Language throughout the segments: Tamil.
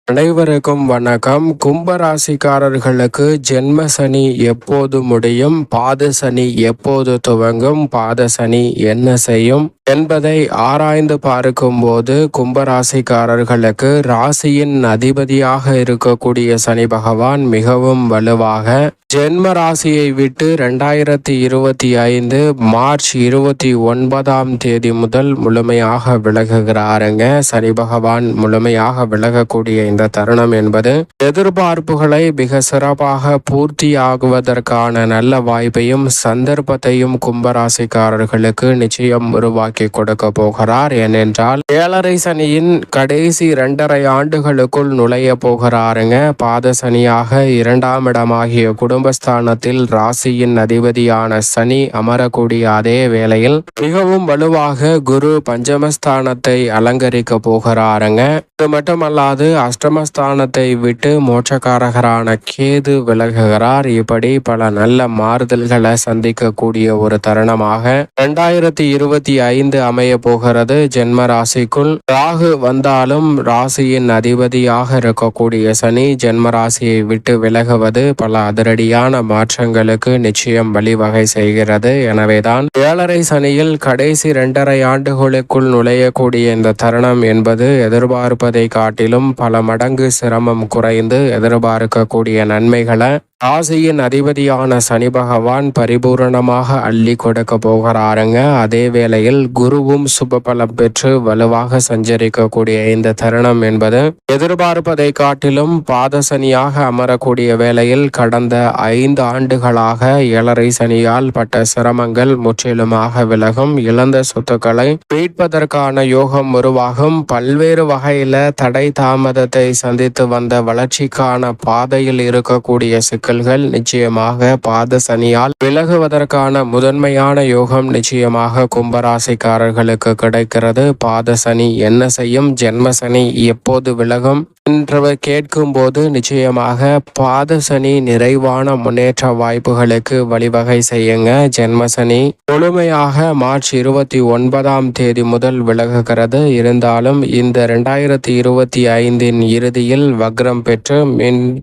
அனைவருக்கும் வணக்கம். கும்பராசிக்காரர்களுக்கு ஜென்ம சனி எப்போது முடியும், பாத சனி எப்போது துவங்கும், பாத சனி என்ன செய்யும் என்பதை ஆராய்ந்து பார்க்கும்போது கும்பராசிக்காரர்களுக்கு ராசியின் அதிபதியாக இருக்கக்கூடிய சனி பகவான் மிகவும் வலுவாக ஜென்ம ராசியை விட்டு 2025 மார்ச் 29 முதல் முழுமையாக விலகுகிறாருங்க. சனி பகவான் முழுமையாக விலகக்கூடிய இந்த தருணம் என்பது எதிர்பார்ப்புகளை மிக சிறப்பாக பூர்த்தியாகுவதற்கான நல்ல வாய்ப்பையும் சந்தர்ப்பத்தையும் கும்பராசிக்காரர்களுக்கு நிச்சயம் உருவாக்கி கொடுக்க போகிறார். ஏனென்றால் 7.5 சனியின் கடைசி 2.5 ஆண்டுகளுக்குள் நுழைய போகிறாருங்க. பாத சனியாக 2ஆம் இடமாகிய குடும்பஸ்தானத்தில் ராசியின் அதிபதியான சனி அமரக்கூடிய அதே வேளையில் மிகவும் வலுவாக குரு பஞ்சமஸ்தானத்தை அலங்கரிக்க போகிறாருங்க. இது மட்டுமல்லாது அஷ்டமஸ்தானத்தை விட்டு மோட்சக்காரகரான கேது விலகுகிறார். இப்படி பல நல்ல மாறுதல்களை சந்திக்கக்கூடிய ஒரு தருணமாக 2025 அமைய போகிறது. ஜென்ம ராசிக்குள் ராகு வந்தாலும் ராசியின் அதிபதியாக இருக்கக்கூடிய சனி ஜென்ம ராசியை விட்டு விலகுவது பல அதிரடியான மாற்றங்களுக்கு நிச்சயம் வழிவகை செய்கிறது. எனவேதான் 7.5 சனியில் கடைசி 2.5 ஆண்டுகளுக்குள் நுழையக்கூடிய இந்த தருணம் என்பது எதிர்பார்ப்பதை காட்டிலும் பல மடங்கு சிரமம் குறைந்து எதிர்பார்க்கக்கூடிய நன்மைகளை ராசியின் அதிபதியான சனி பகவான் பரிபூரணமாக அள்ளி கொடுக்க போகிறாருங்க. அதே வேளையில் குருவும் சுபபலம் பெற்று வலுவாக சஞ்சரிக்கக்கூடிய இந்த தருணம் என்பது எதிர்பார்ப்பதை காட்டிலும் பாத சனியாக அமரக்கூடிய வேளையில் கடந்த 5 ஆண்டுகளாக 7.5 சனியால் பட்ட சிரமங்கள் முற்றிலுமாக விலகும். இழந்த சொத்துக்களை மீட்பதற்கான யோகம் உருவாகும். பல்வேறு வகையில தடை தாமதத்தை சந்தித்து வந்த வளர்ச்சிக்கான பாதையில் இருக்கக்கூடிய சிக்கல்கள் நிச்சயமாக பாத சனியால் விலகுவதற்கான முதன்மையான யோகம் நிச்சயமாக கும்பராசிக்காரர்களுக்கு கிடைக்கிறது. பாத சனி என்ன செய்யும், ஜென்ம சனி எப்போது விலகும் என்று கேட்கும் போது நிச்சயமாக பாத சனி நிறைவான முன்னேற்ற வாய்ப்புகளுக்கு வழிவகை செய்யுங்க. ஜென்ம சனி முழுமையாக மார்ச் 29 முதல் விலகுகிறது. இருந்தாலும் இந்த 2025 இறுதியில் வக்ரம் பெற்று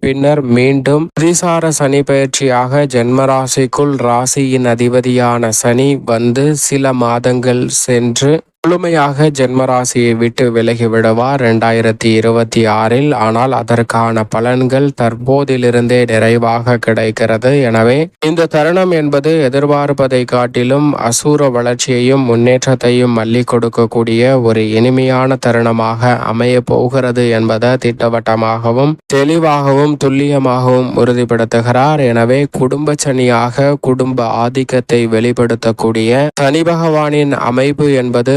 பின்னர் மீண்டும் அதிசார சனி பயிற்சியாக ஜென்மராசிக்குள் ராசியின் அதிபதியான சனி வந்து சில மாதங்கள் சென்று முழுமையாக ஜென்மராசியை விட்டு விலகி விடுவார் 2026. ஆனால் அதற்கான பலன்கள் தற்போதிலிருந்தே நிறைவாக கிடைக்கிறது. எனவே இந்த தருணம் என்பது எதிர்பார்ப்பதை காட்டிலும் அசூர வளர்ச்சியையும் முன்னேற்றத்தையும் அள்ளி கொடுக்கக்கூடிய ஒரு இனிமையான தருணமாக அமைய போகிறது என்பதை திட்டவட்டமாகவும் தெளிவாகவும் துல்லியமாகவும் உறுதிப்படுத்துகிறார். எனவே குடும்ப சனியாக குடும்ப ஆதிக்கத்தை வெளிப்படுத்தக்கூடிய சனி பகவானின் அமைப்பு என்பது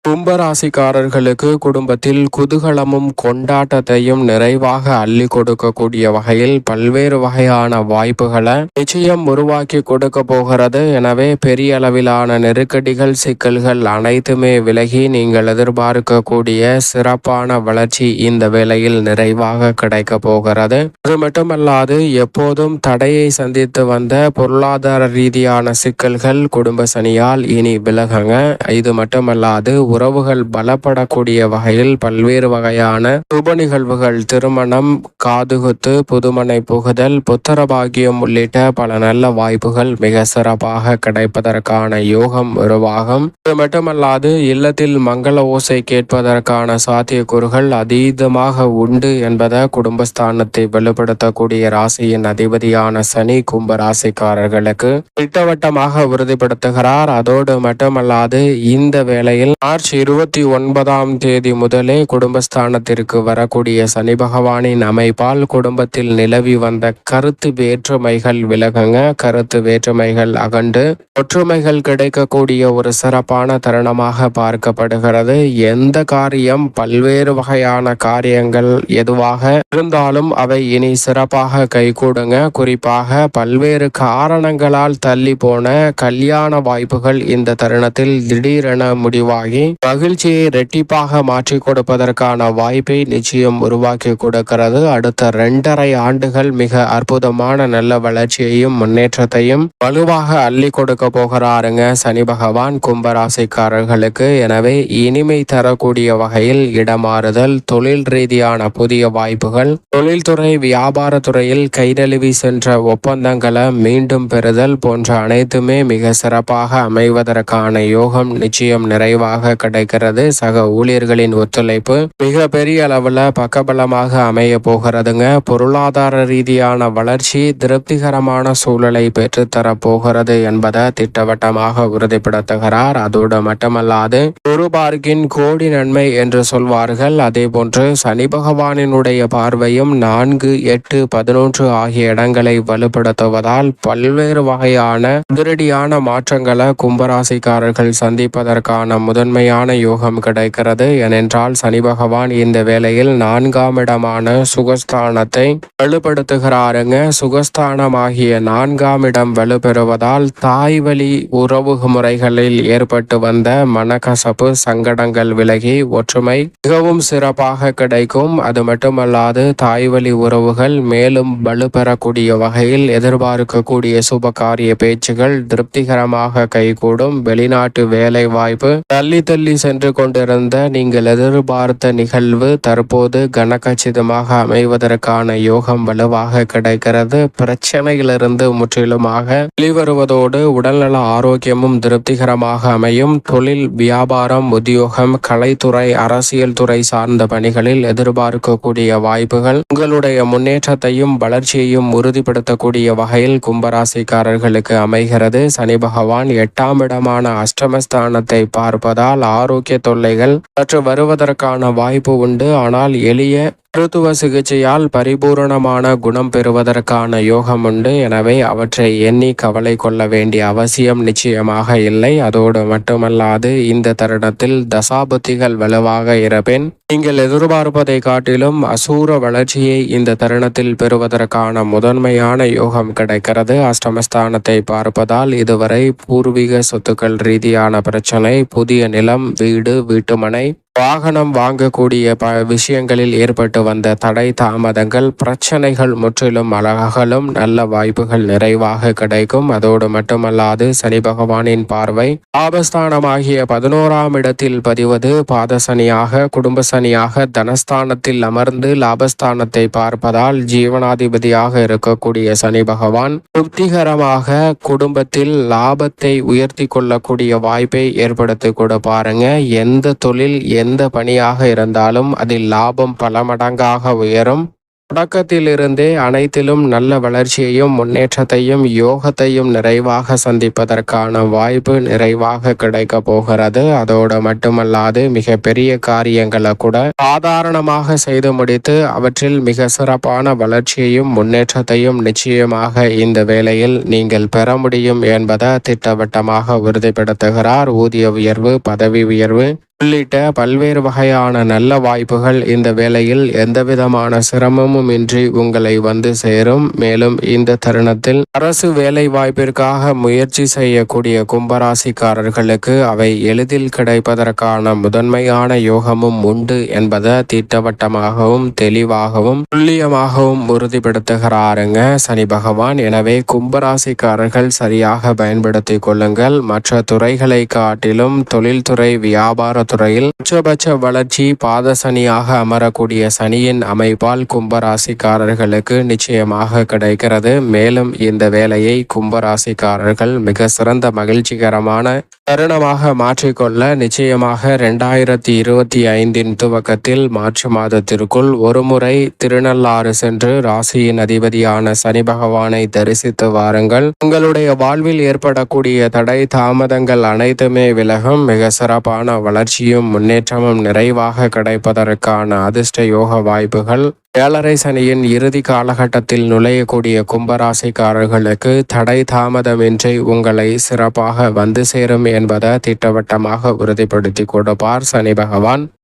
கும்பராசிக்காரர்களுக்கு குடும்பத்தில் குதூகலமும் கொண்டாட்டத்தையும் நிறைவாக அள்ளி கொடுக்கக்கூடிய வகையில் பல்வேறு வகையான வாய்ப்புகளை நிச்சயம் உருவாக்கி கொடுக்க போகிறது. எனவே பெரிய அளவிலான நெருக்கடிகள் சிக்கல்கள் அனைத்துமே விலகி நீங்கள் எதிர்பார்க்கக்கூடிய சிறப்பான வளர்ச்சி இந்த வேளையில் நிறைவாக கிடைக்க போகிறது. அது மட்டுமல்லாது எப்போதும் தடையை சந்தித்து வந்த பொருளாதார ரீதியான சிக்கல்கள் குடும்ப சனியால் இனி விலகுங்க. இது மட்டுமல்லாது உறவுகள் பலப்படக்கூடிய வகையில் பல்வேறு வகையான சுப நிகழ்வுகள், திருமணம், காதுகுத்து, புதுமனை புகுதல், புத்திரபாகியம் உள்ளிட்ட பல நல்ல வாய்ப்புகள் மிக சிறப்பாக கிடைப்பதற்கான யோகம் உருவாகும். இது மட்டுமல்லாது இல்லத்தில் மங்கள ஓசை கேட்பதற்கான சாத்தியக்கூறுகள் அதீதமாக உண்டு என்பதை குடும்பஸ்தானத்தை வெளிப்படுத்தக்கூடிய ராசியின் அதிபதியான சனி கும்ப ராசிக்காரர்களுக்கு திட்டவட்டமாக உறுதிப்படுத்துகிறார். அதோடு மட்டுமல்லாது இந்த வேளையில் மார்ச் 29 முதலே குடும்பஸ்தானத்திற்கு வரக்கூடிய சனி பகவானின் அமைப்பால் குடும்பத்தில் நிலவி வந்த கருத்து வேற்றுமைகள் விலகுங்க. கருத்து வேற்றுமைகள் அகண்டு ஒற்றுமைகள் கிடைக்கக்கூடிய ஒரு சிறப்பான தருணமாக பார்க்கப்படுகிறது. எந்த காரியம் பல்வேறு வகையான காரியங்கள் எதுவாக இருந்தாலும் அவை இனி சிறப்பாக கைகூடுங்க. குறிப்பாக பல்வேறு காரணங்களால் தள்ளி போன கல்யாண வாய்ப்புகள் இந்த தருணத்தில் திடீரென முடிவாகி மகிழ்ச்சியை இரட்டிப்பாக மாற்றி கொடுப்பதற்கான வாய்ப்பை நிச்சயம் உருவாக்கி கொடுக்கிறது. அடுத்த 2.5 ஆண்டுகள் மிக அற்புதமான நல்ல வளர்ச்சியையும் முன்னேற்றத்தையும் வலுவாக அள்ளி கொடுக்க போகிறாருங்க சனி பகவான் கும்பராசிக்காரர்களுக்கு. எனவே இனிமை தரக்கூடிய வகையில் இடமாறுதல், தொழில் ரீதியான புதிய வாய்ப்புகள், தொழில்துறை வியாபாரத்துறையில் கைநழுவி சென்ற ஒப்பந்தங்களை மீண்டும் பெறுதல் போன்ற அனைத்துமே மிக சிறப்பாக அமைவதற்கான யோகம் நிச்சயம் நிறைவாக கிடைக்கிறது. சக ஊழியர்களின் ஒத்துழைப்பு மிக பெரிய அளவுல பக்கபலமாக அமைய போகிறதுங்க. பொருளாதார ரீதியான வளர்ச்சி திருப்திகரமான சூழலை பெற்றுத்தர போகிறது என்பதை திட்டவட்டமாக உறுதிப்படுத்துகிறார். அதோடு மட்டுமல்லாது ஒரு பார்க்கின் கோடி நன்மை என்று சொல்வார்கள். அதே போன்று சனி பகவானினுடைய பார்வையும் 4, 8, 11 ஆகிய இடங்களை வலுப்படுத்துவதால் பல்வேறு வகையான அதிரடியான மாற்றங்களை கும்பராசிக்காரர்கள் சந்திப்பதற்கான முதன்மையான யோகம் கிடைக்கிறது. ஏனென்றால் சனி பகவான் இந்த வேளையில் 4ஆம் இடமான சுகஸ்தானத்தை வலுப்படுத்துகிறாருங்க. சுகஸ்தானமாகிய 4ஆம் இடம் வலுப்பெறுவதால் தாய் வழி உறவு முறைகளில் ஏற்பட்டு வந்த மனக்கசப்பு சங்கடங்கள் விலகி ஒற்றுமை மிகவும் சிறப்பாக கிடைக்கும். அது மட்டுமல்லாது தாய் வழி உறவுகள் மேலும் வலுப்பெறக்கூடிய வகையில் எதிர்பார்க்கக்கூடிய சுபகாரிய பேச்சுகள் திருப்திகரமாக கைகூடும். வெளிநாட்டு வேலை வாய்ப்பு தள்ளி தள்ளி சென்று கொண்டிருந்த நீங்கள் எதிர்பார்த்த நிகழ்வு தற்போது கனகச்சிதமாக அமைவதற்கான யோகம் வலுவாக கிடைக்கிறது. பிரச்சனையிலிருந்து முற்றிலுமாக வெளிவருவதோடு உடல்நல ஆரோக்கியமும் திருப்திகரமாக அமையும். தொழில், வியாபாரம், உத்தியோகம், கலைத்துறை, அரசியல் துறை சார்ந்த பணிகளில் எதிர்பார்க்கக்கூடிய வாய்ப்புகள் உங்களுடைய முன்னேற்றத்தையும் வளர்ச்சியையும் உறுதிப்படுத்தக்கூடிய வகையில் கும்பராசிக்காரர்களுக்கு அமைகிறது. சனி பகவான் 8ஆம் இடமான அஷ்டமஸ்தானத்தை பார்ப்பதால் ஆரோக்கிய தொல்லைகள் சற்று வருவதற்கான வாய்ப்பு உண்டு. ஆனால் எளிய மருத்துவ சிகிச்சையால் பரிபூரணமான குணம் பெறுவதற்கான யோகம் உண்டு. எனவே அவற்றை எண்ணி கவலை கொள்ள வேண்டிய அவசியம் நிச்சயமாக இல்லை. அதோடு மட்டுமல்லாது இந்த தருணத்தில் தசாபுத்திகள் வலுவாக இருப்பின் நீங்கள் எதிர்பார்ப்பதை காட்டிலும் அசூர வளர்ச்சியை இந்த தருணத்தில் பெறுவதற்கான முதன்மையான யோகம் கிடைக்கிறது. அஷ்டமஸ்தானத்தை பார்ப்பதால் இதுவரை பூர்வீக சொத்துக்கள் ரீதியான பிரச்சனை, புதிய நிலம், வீடு, வீட்டுமனை, வாகனம் வாங்கக்கூடிய விஷயங்களில் ஏற்பட்டு வந்த தடை தாமதங்கள், பிரச்சனைகள் முற்றிலும் அகலும். நல்ல வாய்ப்புகள் நிறைவாக கிடைக்கும். அதோடு மட்டுமல்லாது சனி பகவானின் பார்வை லாபஸ்தானமாகிய 11ஆம் இடத்தில் பதிவது பாதசனியாக, குடும்ப சனியாக தனஸ்தானத்தில் அமர்ந்து லாபஸ்தானத்தை பார்ப்பதால் ஜீவனாதிபதியாக இருக்கக்கூடிய சனி பகவான் திருப்திகரமாக குடும்பத்தில் லாபத்தை உயர்த்தி கொள்ளக்கூடிய வாய்ப்பை ஏற்படுத்தி கொடுப்பாருங்க. எந்த தொழில் எந்த பணியாக இருந்தாலும் அதில் லாபம் பல மடங்காக உயரும். தொடக்கத்திலிருந்தே அனைத்திலும் நல்ல வளர்ச்சியையும் முன்னேற்றத்தையும் யோகத்தையும் நிறைவாக சந்திப்பதற்கான வாய்ப்பு நிறைவாக கிடைக்க போகிறது. அதோடு மட்டுமல்லாது மிக பெரிய காரியங்களை கூட சாதாரணமாக செய்து முடித்து அவற்றில் மிக சிறப்பான வளர்ச்சியையும் முன்னேற்றத்தையும் நிச்சயமாக இந்த வேளையில் நீங்கள் பெற முடியும் என்பதை திட்டவட்டமாக உறுதிப்படுத்துகிறார். ஊதிய உயர்வு, பதவி உயர்வு உள்ளிட்ட பல்வேறு வகையான நல்ல வாய்ப்புகள் இந்த வேளையில் எந்தவிதமான சிரமமும் இன்றி உங்களை வந்து சேரும். மேலும் இந்த தருணத்தில் அரசு வேலை வாய்ப்பிற்காக முயற்சி செய்யக்கூடிய கும்பராசிக்காரர்களுக்கு அவை எளிதில் கிடைப்பதற்கான முதன்மையான யோகமும் உண்டு என்பதை திட்டவட்டமாகவும் தெளிவாகவும் துல்லியமாகவும் உறுதிப்படுத்துகிறாருங்க சனி பகவான். எனவே கும்பராசிக்காரர்கள் சரியாக பயன்படுத்தி கொள்ளுங்கள். மற்ற துறைகளை காட்டிலும் தொழில்துறை, வியாபார துறையில் உச்சபட்ச வளர்ச்சி பாதசனியாக அமரக்கூடிய சனியின் அமைப்பால் கும்பராசிக்காரர்களுக்கு நிச்சயமாக கிடைக்கிறது. மேலும் இந்த வேலையை கும்பராசிக்காரர்கள் மிக சிறந்த மகிழ்ச்சிகரமான தருணமாக மாற்றிக்கொள்ள நிச்சயமாக 2025 துவக்கத்தில் மார்ச் மாதத்திற்குள் ஒருமுறை திருநள்ளாறு சென்று ராசியின் அதிபதியான சனி பகவானை தரிசித்து வாருங்கள். உங்களுடைய வாழ்வில் ஏற்படக்கூடிய தடை தாமதங்கள் அனைத்துமே விலகும். மிக சிறப்பான வளர்ச்சியும் முன்னேற்றமும் நிறைவாக கிடைப்பதற்கான அதிர்ஷ்ட யோக வாய்ப்புகள் 7.5 சனியின் இறுதி காலகட்டத்தில் நுழையக்கூடிய கும்பராசிக்காரர்களுக்கு தடை தாமதமின்றி உங்களை சிறப்பாக வந்து சேரும் என்பதை திட்டவட்டமாக உறுதிப்படுத்தி கொடுப்பார் சனி பகவான்.